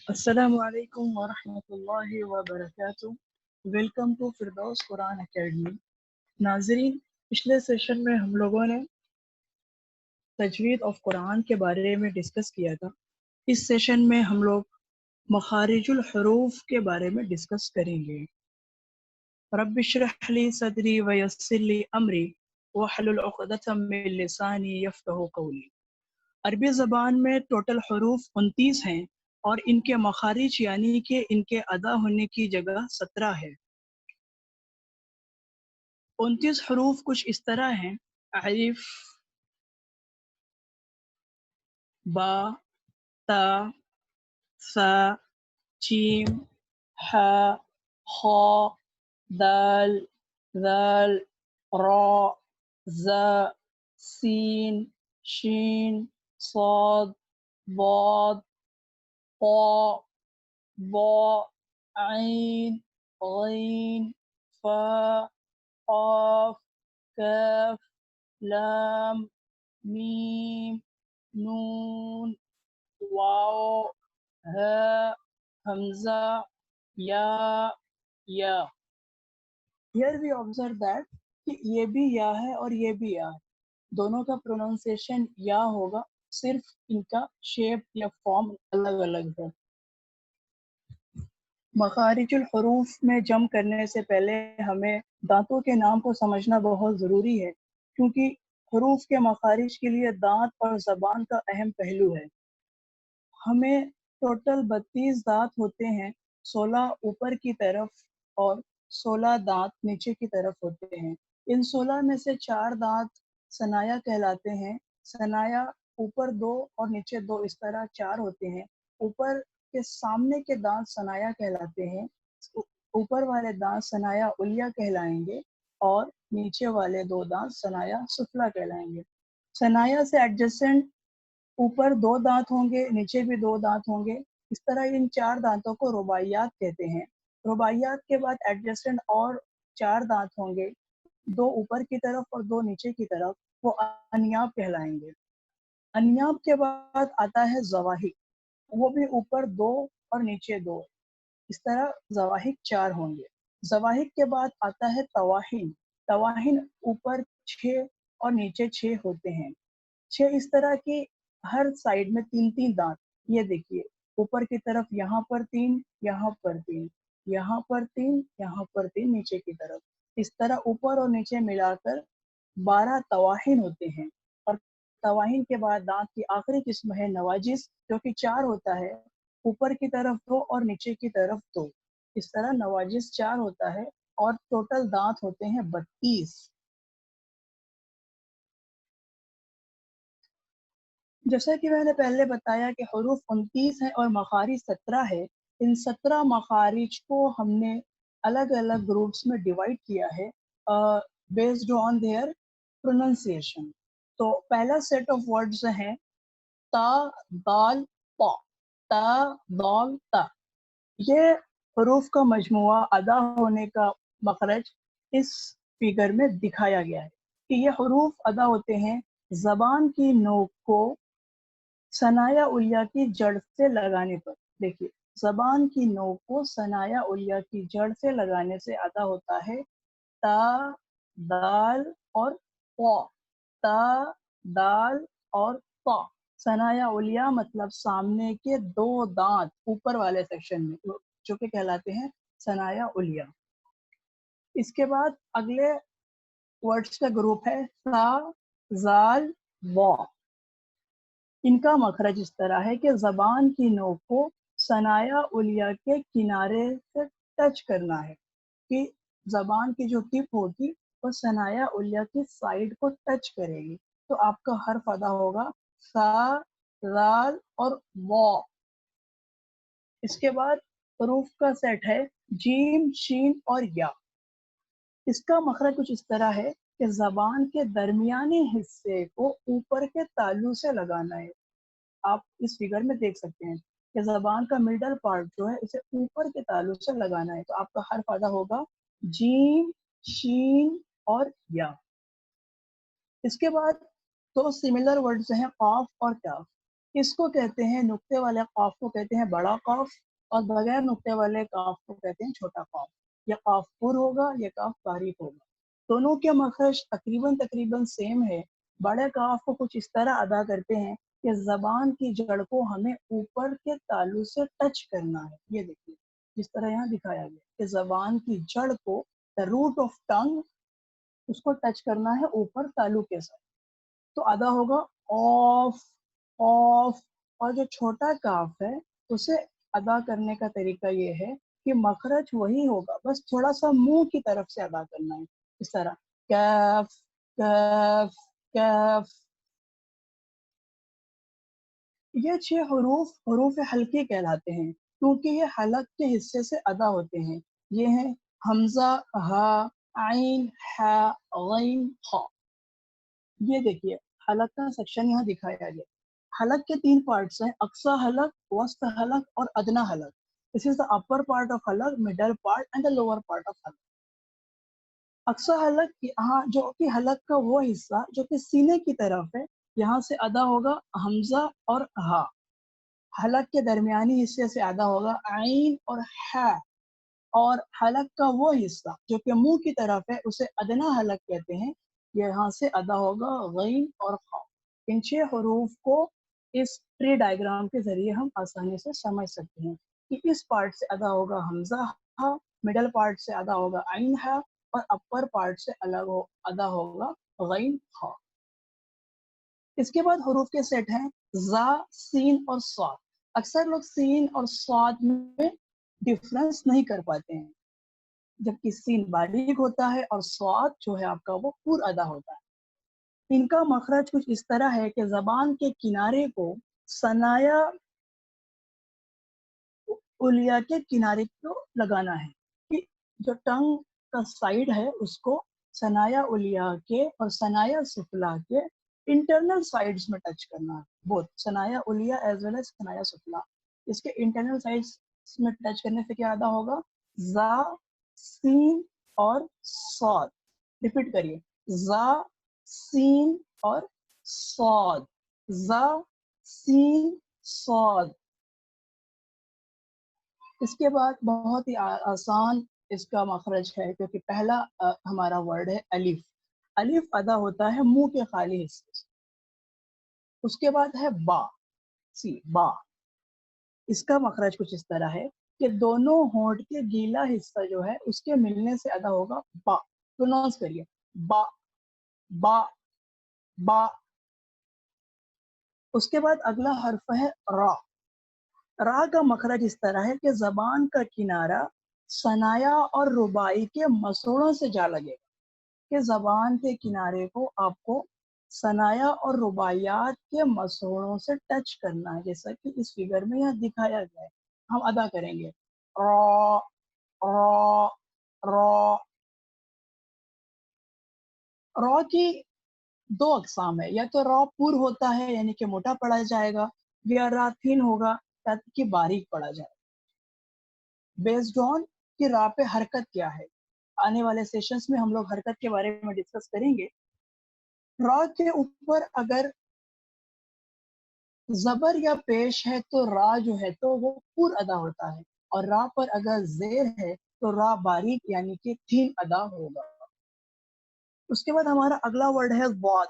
السلام علیکم ورحمۃ اللہ وبرکاتہ۔ Welcome to Firdous Quran Academy. ناظرین، پچھلے سیشن میں ہم لوگوں نے تجوید آف قرآن کے بارے میں ڈسکس کیا تھا۔ اس سیشن میں ہم لوگ مخارج الحروف کے بارے میں ڈسکس کریں گے۔ رب اشرح لی صدری ویسر لی امری واحلل عقدۃ من لسانی یفقہوا قولی۔ عربی زبان میں ٹوٹل حروف 29 ہیں اور ان کے مخارج یعنی کہ ان کے ادا ہونے کی جگہ 17 ہے۔ 29 حروف کچھ اس طرح ہیں: الف، با، تا، ثا، جیم، ح، خ، دال، ذال، را، ز، سین، شین، صاد، ضاد، طا، با، عین، غین، فا، قاف، کاف، لام، میم، نون، واو، ہا، حمزہ، یا، یا۔ Here we observe that کہ یہ بھی یا ہے اور یہ بھی یا ہے، دونوں کا پروننسیشن یا ہوگا، صرف ان کا شیپ یا فارم الگ الگ ہے۔ مخارج الحروف میں جمع کرنے سے پہلے ہمیں دانتوں کے نام کو سمجھنا بہت ضروری ہے، کیونکہ حروف کے مخارج کے لیے دانت اور زبان کا اہم پہلو ہے۔ ہمیں ٹوٹل 32 دانت ہوتے ہیں، 16 اوپر کی طرف اور 16 دانت نیچے کی طرف ہوتے ہیں۔ ان 16 میں سے 4 دانت ثنایا کہلاتے ہیں۔ ثنایا اوپر 2 اور نیچے 2 اس طرح 4 ہوتے ہیں۔ اوپر کے سامنے کے دانت ثنایا کہلاتے ہیں، اوپر والے دانت ثنایا علیہ کہلائیں گے اور نیچے والے 2 دانت ثنایا سفلی کہلائیں گے۔ ثنایا سے ایڈجسنٹ اوپر 2 دانت ہوں گے، نیچے بھی 2 دانت ہوں گے، اس طرح ان 4 دانتوں کو رباعیات کہتے ہیں۔ رباعیات کے بعد ایڈجسٹنٹ اور 4 دانت ہوں گے، 2 اوپر کی طرف اور 2 نیچے کی طرف، وہ انیاب کہلائیں گے۔ انیاب کے بعد آتا ہے زواحق، وہ بھی اوپر 2 اور نیچے 2، اس طرح زواحق 4 ہوں گے۔ زواحق کے بعد آتا ہے طواحین۔ طواحین اوپر 6 اور نیچے 6 ہوتے ہیں، 6 اس طرح کی ہر سائیڈ میں 3 دانت۔ یہ دیکھیے اوپر کی طرف یہاں پر 3، یہاں پر 3، یہاں پر 3، یہاں پر 3 نیچے کی طرف، اس طرح اوپر اور نیچے ملا کر 12 طواحین ہوتے ہیں۔ اور طواحین کے بعد دانت کی آخری قسم ہے نواجس، جو کہ 4 ہوتا ہے، اوپر کی طرف 2 اور نیچے کی طرف 2، اس طرح نواجس 4 ہوتا ہے اور ٹوٹل دانت ہوتے ہیں 32۔ جیسا کہ میں نے پہلے بتایا کہ حروف 29 ہیں اور مخارج 17 ہے۔ ان 17 مخارج کو ہم نے الگ الگ گروپس میں ڈیوائڈ کیا ہے بیسڈ آن دیئر پروننسیشن۔ تو پہلا سیٹ آف ورڈز ہیں تا، دال، تا، تا، دال، تا۔ یہ حروف کا مجموعہ ادا ہونے کا مخرج اس فگر میں دکھایا گیا ہے کہ یہ حروف ادا ہوتے ہیں زبان کی نوک کو ثنایا علیہ کی جڑ سے لگانے پر۔ دیکھیے زبان کی نوک کو ثنایا علیہ کی جڑ سے لگانے سے ادا ہوتا ہے تا، دال اور قا، تا، دال اور قا۔ ثنایا علیہ مطلب سامنے کے 2 دانت اوپر والے سیکشن میں، جو کہ کہلاتے ہیں ثنایا علیہ۔ اس کے بعد اگلے ورڈز کا گروپ ہے سا، زال، وا۔ ان کا مخرج اس طرح ہے کہ زبان کی نوک کو ثنایا علیہ کے کنارے سے ٹچ کرنا ہے، کہ زبان کی جو ٹپ ہوگی وہ ثنایا علیہ کی سائڈ کو ٹچ کرے گی، تو آپ کا حرف ادا ہوگا سا، زال اور وا۔ اس کے بعد حروف کا سیٹ ہے جیم، شین اور یا۔ اس کا مخرج کچھ اس طرح ہے کہ زبان کے درمیانی حصے کو اوپر کے تالو سے لگانا ہے۔ آپ اس فگر میں دیکھ سکتے ہیں کہ زبان کا مڈل پارٹ جو ہے اسے اوپر کے تالو سے لگانا ہے، تو آپ کا حرف ادا ہوگا جیم، شین اور یا۔ اس کے بعد 2 سملر ورڈز ہیں قاف اور کاف۔ इसको कहते हैं, नुक्ते वाले काफ को कहते हैं बड़ा काफ, और बगैर नुक्ते वाले काफ को कहते हैं छोटा काफ। ये काफ पुर होगा, ये काफ बारीक होगा। दोनों के मखरज तकरीबन सेम है। बड़े काफ को कुछ इस तरह अदा करते हैं कि जबान की जड़ को हमें ऊपर के तालु से टच करना है। ये देखिए जिस तरह यहाँ दिखाया गया कि जबान की जड़ को, द रूट ऑफ टंग, उसको टच करना है ऊपर तालु के साथ। तो अदा होगा ऑफ ऑफ। और जो छोटा काफ है उसे अदा करने का तरीका ये है कि मखरज वही होगा, बस थोड़ा सा मुंह की तरफ से अदा करना है, इस तरह कैफ कैफ कैफ। ये 6 हरूफ हल्के कहलाते हैं क्योंकि ये हलक के हिस्से से अदा होते हैं। ये हैं हमजा, हा, आइन, हा, गैन, खा। ये देखिए हलक का सेक्शन यहाँ दिखाया गया। हलक के 3 पार्ट्स हैं, अक्सा हलक, वस्त हलक और अदना हलक। This is the upper part of हलक, middle part and the lower part of हलक। अक्सा हलक यहाँ जो कि हलक का वो हिस्सा जो कि सीने की तरफ है, यहाँ से अदा होगा हमजा और हा। हलक के दरमियानी हिस्से से अदा होगा आइन और है। और हलक का वो हिस्सा जो कि मुंह की तरफ है उसे अदना हलक कहते हैं, यहाँ से अदा होगा गैन और खा। इन 6 हरूफ को इस ट्री डायग्राम के जरिए हम आसानी से समझ सकते हैं कि इस पार्ट से अदा होगा हमजा हा, मिडल पार्ट से अदा होगा आइन हा, और अपर पार्ट से अदा होगा गैन खा। इसके बाद हरूफ के सेट हैं जा, सीन और स्वाद। अक्सर लोग सीन और स्वाद में डिफरेंस नहीं कर पाते हैं, जबकि सीन बारीक होता है और स्वाद जो है आपका वो पुर अदा होता है। इनका मखरज कुछ इस तरह है कि जबान के किनारे को सनाया उलिया के किनारे को लगाना है, कि जो टंग का साइड है उसको सनाया उलिया के और सनाया सुफला के इंटरनल साइड्स में टच करना है। बोथ सनाया उलिया एज वेल एज सनाया सुफला, इसके इंटरनल साइड्स में टच करने से क्या अदा होगा, जा, सीन और सौद। रिपीट करिए, जा, सीन और सौद, जा, सीन, सौद। इसके बाद बहुत ही आसान इसका मखरज है क्योंकि पहला हमारा वर्ड है अलिफ। अलिफ अदा होता है मुंह के खाली हिस्से से। उसके बाद है बा, सी बा। इसका मखरज कुछ इस तरह है कि दोनों होंठ के गीला हिस्सा जो है उसके मिलने से अदा होगा बा। प्रोनाउंस करिए, बा बा बा। उसके बाद अगला हर्फ है रा। रा का मखरज इस तरह है कि जबान का किनारा सनाया और रुबाई के मसूड़ों से जा लगेगा, कि जबान के किनारे को आपको सनाया और रुबाइयात के मसूड़ों से टच करना है, जैसा कि इस फिगर में यहाँ दिखाया गया है। हम अदा करेंगे रॉ रॉ रॉ। रॉ की 2 अकसाम है, या तो रॉ पुर होता है यानी कि मोटा पढ़ा जाएगा, या रा थिन होगा ताकि बारीक पढ़ा जाए, बेस्ड ऑन कि रा पे हरकत क्या है। आने वाले सेशंस में हम लोग हरकत के बारे में डिस्कस करेंगे। रा के ऊपर अगर जबर या पेश है तो रा जो है तो वो पुर अदा होता है, और रा पर अगर जेर है तो रा बारीक यानी कि थीन अदा होगा। उसके बाद हमारा अगला वर्ड है वाद।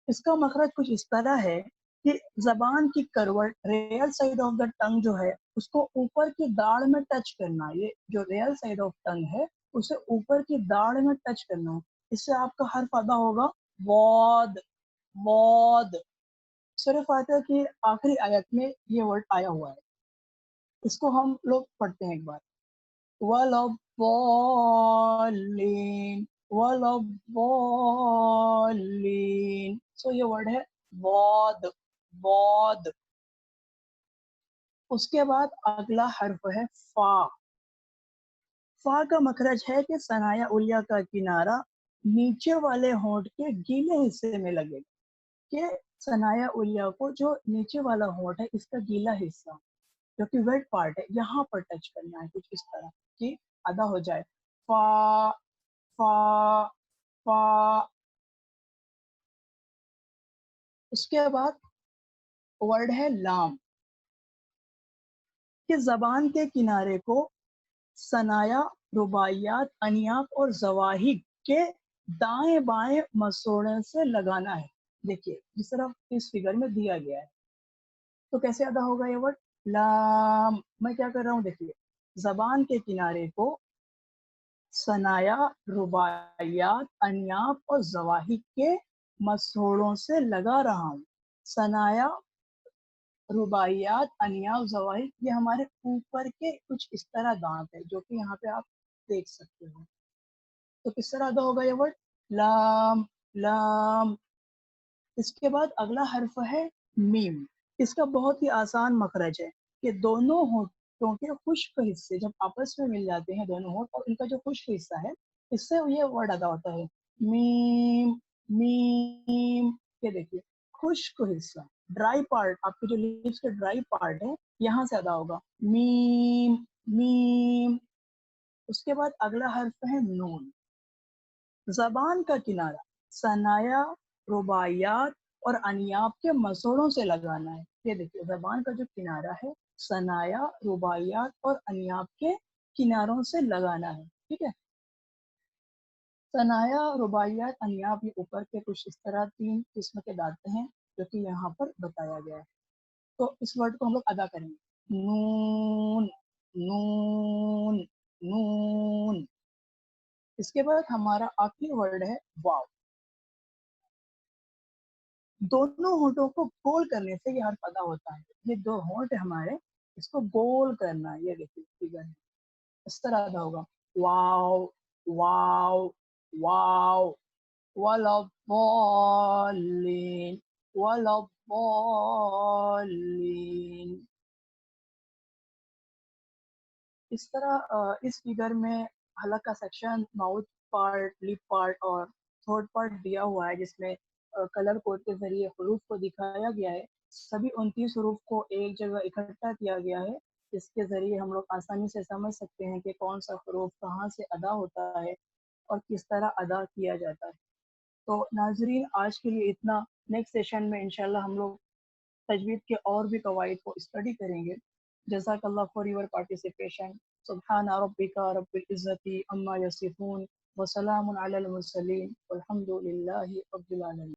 इसका मखरज कुछ इस तरह है कि जबान की करवट real side of the tongue जो है उसको ऊपर की दाढ़ में टच करना। ये जो रियल साइड ऑफ टंग है उसे ऊपर की दाढ़ में टच करना है, इससे आपका हर्फ अदा होगा वाद वाद। सूरह फातिहा की आखिरी आयत में ये वर्ड आया हुआ है, इसको हम लोग पढ़ते हैं एक बार, वलब्बॉलीन वलब्बॉलीन। सो ये वर्ड है वाद वाद। उसके बाद अगला हर्फ है फा। फा का मखरज है कि सनाया उलिया का किनारा नीचे वाले होंठ के गीले हिस्से में लगेगा, कि सनाया उलिया को जो नीचे वाला होंठ है इसका गीला हिस्सा जो कि वेट पार्ट है यहाँ पर टच करना है, कुछ इस तरह कि अदा हो जाए फा फा फा। उसके बाद वर्ड है लाम कि जबान के किनारे को सनाया, रुबाइयात, अनियात और जवाहिद के दाएं बाएं मसोड़े से लगाना है। देखिए जिस तरह इस फिगर में दिया गया है, तो कैसे अदा होगा ये वर्ड लाम। मैं क्या कर रहा हूँ, देखिए जबान के किनारे को सनाया, रुबाइयात, अनियात और जवाहिद के मसोड़ों से लगा रहा हूँ। सनाया, रुबाइयात, अनियात, जवाहिद ये हमारे ऊपर के कुछ इस तरह दांत है जो कि यहाँ पे आप देख सकते हो। तो किस तरह अदा होगा ये वर्ड लाम लाम। इसके बाद अगला हर्फ है मीम। इसका बहुत ही आसान मखरज है कि दोनों होठों के खुश्क हिस्से जब आपस में मिल जाते हैं, दोनों होठ और इनका जो खुश्क हिस्सा है, इससे ये वर्ड अदा होता है मीम मीम। ये देखिए खुश्क हिस्सा, ड्राई पार्ट, आपके जो लिप्स के ड्राई पार्ट है यहाँ से अदा होगा मीम मीम। उसके बाद अगला हर्फ है नून। जबान का किनारा सनाया, रुबाइयात और अनियाब के मसोड़ों से लगाना है। ये देखिए जबान का जो किनारा है सनाया, रुबाइयात और अनियाब के किनारों से लगाना है। ठीक है, सनाया, रुबाइयात, अनियाब ये ऊपर के कुछ इस तरह 3 किस्म के दांत हैं जो कि यहाँ पर बताया गया है। तो इस वर्ड को हम लोग अदा करेंगे नून नून नून। इसके बाद हमारा आखिरी वर्ड है वाव। दोनों होठों को गोल करने से ये हर्फ अदा होता है। ये 2 होठ है हमारे, इसको गोल करना है। ये देखिए फिगर है, इस तरह अदा होगा वाव वाव वाव वलद्दाल्लीन वलद्दाल्लीन। इस तरह इस फिगर में हलक का section, mouth part, lip part और थ्रोट पार्ट दिया हुआ है जिसमें कलर कोड के जरिए हरूफ को दिखाया गया है। सभी 29 हरूफ को एक जगह इकट्ठा किया गया है, जिसके जरिए हम लोग आसानी से समझ सकते हैं कि कौन सा हरूफ कहाँ से अदा होता है और किस तरह अदा किया जाता है। तो नाजरीन आज के लिए इतना। नेक्स्ट सेशन में इंशाल्लाह हम लोग तजवीद के और भी कवायद को स्टडी करेंगे। जज़ाकल्लाह फॉर योर पार्टिसिपेशन। सुब्हान रब्बिका रब्बिल इज़्ज़ति अम्मा यसिफून व सलामुन अलल मुरसलीन वल्हम्दुलिल्लाहि रब्बिल आलमीन।